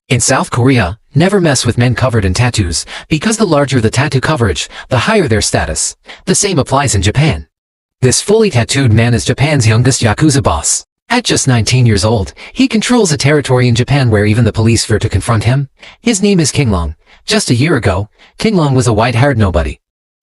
In South Korea, never mess with men covered in tattoos, because the larger the tattoo coverage, the higher their status. The same applies in Japan. This fully tattooed man is Japan's youngest Yakuza boss. At just 19 years old, he controls a territory in Japan where even the police fear to confront him. His name is Qinglong. Just a year ago, Qinglong was a white-haired nobody.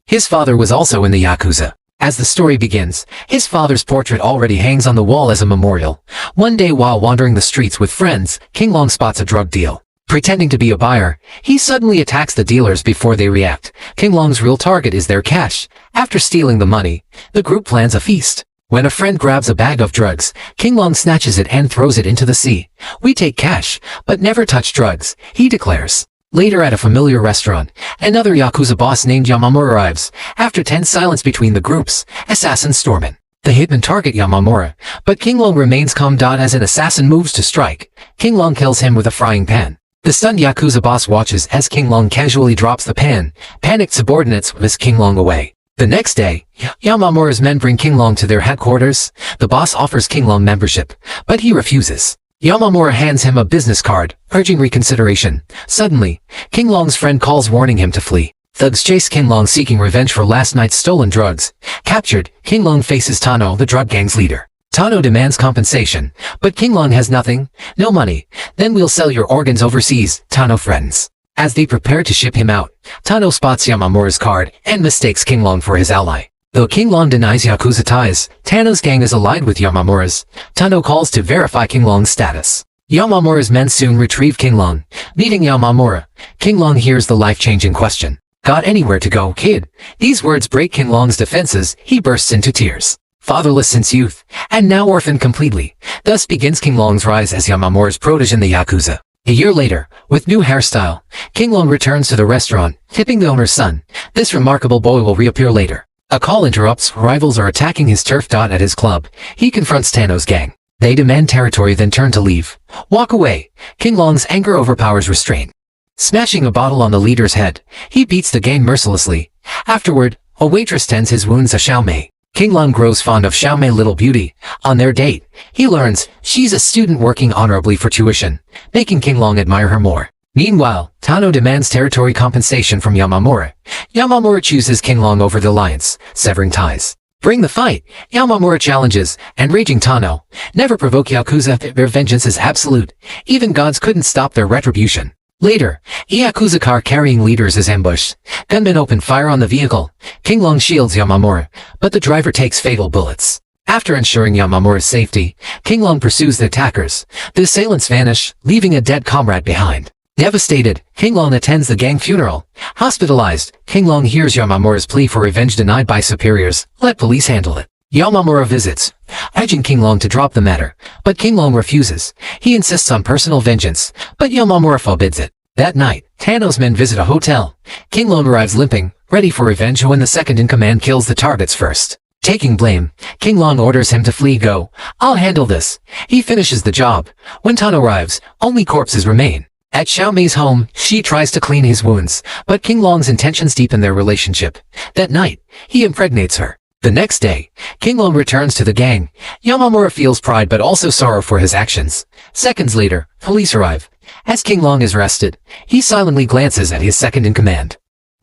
His father was also in the Yakuza. As the story begins, his father's portrait already hangs on the wall as a memorial. One day while wandering the streets with friends, Qinglong spots a drug deal. Pretending to be a buyer, he suddenly attacks the dealers before they react. Qinglong's real target is their cash. After stealing the money, the group plans a feast. When a friend grabs a bag of drugs, Qinglong snatches it and throws it into the sea. "We take cash, but never touch drugs," he declares. Later at a familiar restaurant, another Yakuza boss named Yamamura arrives. After tense silence between the groups, assassins storm in. The hitmen target Yamamura, but Qinglong remains calm. As an assassin moves to strike, Qinglong kills him with a frying pan. The stunned Yakuza boss watches as Qinglong casually drops the pan. Panicked subordinates whisk Qinglong away. The next day, Yamamura's men bring Qinglong to their headquarters. The boss offers Qinglong membership, but he refuses. Yamamura hands him a business card, urging reconsideration. Suddenly, Qinglong's friend calls warning him to flee. Thugs chase Qinglong seeking revenge for last night's stolen drugs. Captured, Qinglong faces Tano, the drug gang's leader. Tano demands compensation, but Qinglong has nothing, no money. "Then we'll sell your organs overseas," Tano threatens. As they prepare to ship him out, Tano spots Yamamura's card and mistakes Qinglong for his ally. Though Qinglong denies Yakuza ties, Tano's gang is allied with Yamamura's. Tano calls to verify Qinglong's status. Yamamura's men soon retrieve Qinglong. Meeting Yamamura, Qinglong hears the life-changing question. "Got anywhere to go, kid?" These words break Qinglong's defenses. He bursts into tears. Fatherless since youth, and now orphaned completely. Thus begins Qinglong's rise as Yamamura's protege in the Yakuza. A year later, with new hairstyle, Qinglong returns to the restaurant, tipping the owner's son. This remarkable boy will reappear later. A call interrupts. Rivals are attacking his turf. At his club, he confronts Tano's gang. They demand territory, then turn to leave. Walk away. Qinglong's anger overpowers restraint. Smashing a bottle on the leader's head, he beats the gang mercilessly. Afterward, a waitress tends his wounds. Xiaomei. Qinglong grows fond of Xiaomei, little beauty. On their date, he learns she's a student working honorably for tuition, making Qinglong admire her more. Meanwhile, Tano demands territory compensation from Yamamura. Yamamura chooses Qinglong over the alliance, severing ties. Bring the fight, Yamamura challenges, and raging Tano. Never provoke Yakuza. Their vengeance is absolute. Even gods couldn't stop their retribution. Later, a Yakuza car carrying leaders is ambushed. Gunmen open fire on the vehicle. Qinglong shields Yamamura, but the driver takes fatal bullets. After ensuring Yamamura's safety, Qinglong pursues the attackers. The assailants vanish, leaving a dead comrade behind. Devastated, Qinglong attends the gang funeral. Hospitalized, Qinglong hears Yamamura's plea for revenge denied by superiors. Let police handle it. Yamamura visits, urging Qinglong to drop the matter, but Qinglong refuses. He insists on personal vengeance, but Yamamura forbids it. That night, Tano's men visit a hotel. Qinglong arrives limping, ready for revenge when the second-in-command kills the targets first. Taking blame, Qinglong orders him to flee. "Go. I'll handle this." He finishes the job. When Tano arrives, only corpses remain. At Xiaomei's home, she tries to clean his wounds, but Qinglong's intentions deepen their relationship. That night, he impregnates her. The next day, Qinglong returns to the gang. Yamamura feels pride but also sorrow for his actions. Seconds later, police arrive. As Qinglong is arrested, he silently glances at his second-in-command,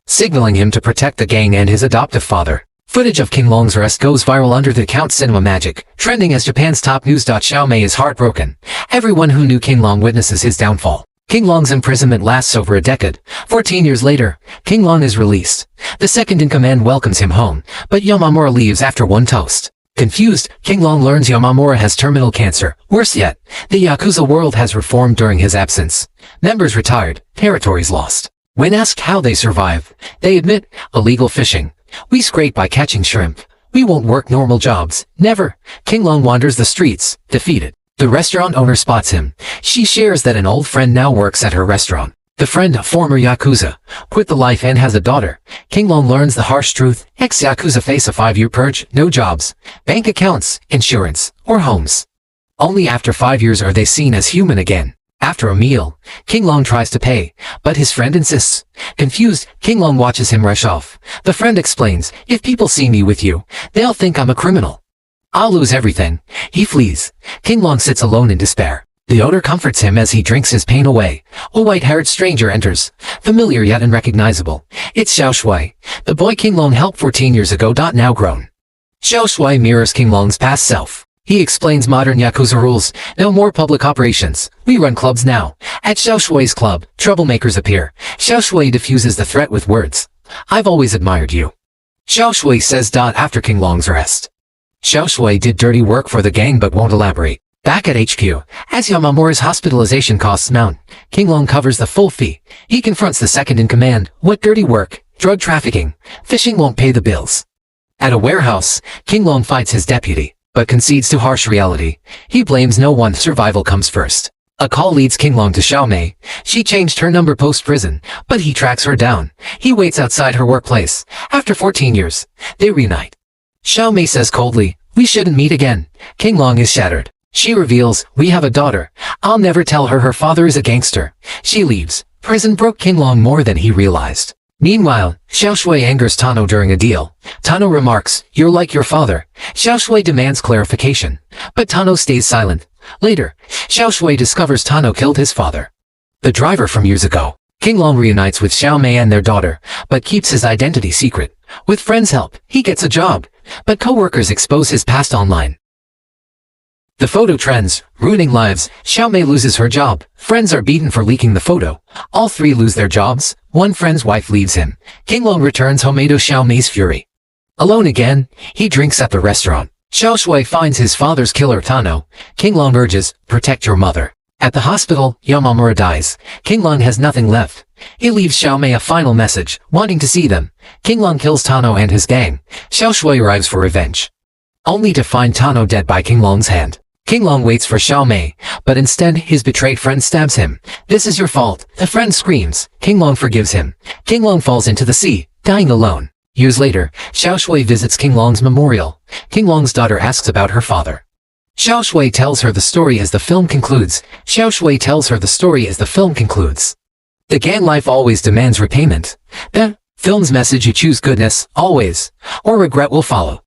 signaling him to protect the gang and his adoptive father. Footage of Qinglong's arrest goes viral under the account Cinema Magic, trending as Japan's top news. Xiaomei is heartbroken. Everyone who knew Qinglong witnesses his downfall. Qinglong's imprisonment lasts over a decade. 14 years later, Qinglong is released. The second-in-command welcomes him home, but Yamamura leaves after one toast. Confused, Qinglong learns Yamamura has terminal cancer. Worse yet, the Yakuza world has reformed during his absence. Members retired, territories lost. When asked how they survive, they admit, illegal fishing. We scrape by catching shrimp. We won't work normal jobs. Never. Qinglong wanders the streets, defeated. The restaurant owner spots him. She shares that an old friend now works at her restaurant. The friend, a former Yakuza, quit the life and has a daughter. Qinglong learns the harsh truth. Ex-Yakuza face a 5-year purge, no jobs, bank accounts, insurance, or homes. Only after 5 years are they seen as human again. After a meal, Qinglong tries to pay, but his friend insists. Confused, Qinglong watches him rush off. The friend explains, "If people see me with you, they'll think I'm a criminal. I'll lose everything." He flees. Qinglong sits alone in despair. The owner comforts him as he drinks his pain away. A white-haired stranger enters, familiar yet unrecognizable. It's Xiao Shui, the boy Qinglong helped 14 years ago. Now grown. Xiao Shui mirrors Qinglong's past self. He explains modern Yakuza rules. No more public operations. We run clubs now. At Xiao Shui's club, troublemakers appear. Xiao Shui diffuses the threat with words. I've always admired you. Xiao Shui says. After Qinglong's arrest, Xiao Shui did dirty work for the gang but won't elaborate. Back at HQ, as Yamamura's hospitalization costs mount, Qinglong covers the full fee. He confronts the second in command. What dirty work? Drug trafficking. Fishing won't pay the bills. At a warehouse, Qinglong fights his deputy, but concedes to harsh reality. He blames no one. Survival comes first. A call leads Qinglong to Xiaomei. She changed her number post-prison, but he tracks her down. He waits outside her workplace. After 14 years, they reunite. Xiaomei says coldly, we shouldn't meet again. Qinglong is shattered. She reveals, we have a daughter. I'll never tell her her father is a gangster. She leaves. Prison broke Qinglong more than he realized. Meanwhile, Xiao Shui angers Tano during a deal. Tano remarks, you're like your father. Xiao Shui demands clarification, but Tano stays silent. Later, Xiao Shui discovers Tano killed his father, the driver from years ago. Qinglong reunites with Xiaomei and their daughter, but keeps his identity secret. With friends' help, he gets a job, but co-workers expose his past online. The photo trends, ruining lives. Xiaomei loses her job. Friends are beaten for leaking the photo. All three lose their jobs. One friend's wife leaves him. Qinglong returns home to Xiaomei's fury. Alone again, he drinks at the restaurant. Xiao Shui finds his father's killer Tano. Qinglong urges, protect your mother. At the hospital, Yamamura dies. Qinglong has nothing left. He leaves Xiaomei a final message, wanting to see them. Qinglong kills Tano and his gang. Xiao Shui arrives for revenge, only to find Tano dead by Qinglong's hand. Qinglong waits for Xiaomei, but instead his betrayed friend stabs him. This is your fault. The friend screams. Qinglong forgives him. Qinglong falls into the sea, dying alone. Years later, Xiao Shui visits Qinglong's memorial. Qinglong's daughter asks about her father. Xiao Shui tells her the story as the film concludes. The gang life always demands repayment. The film's message: you choose goodness, always, or regret will follow.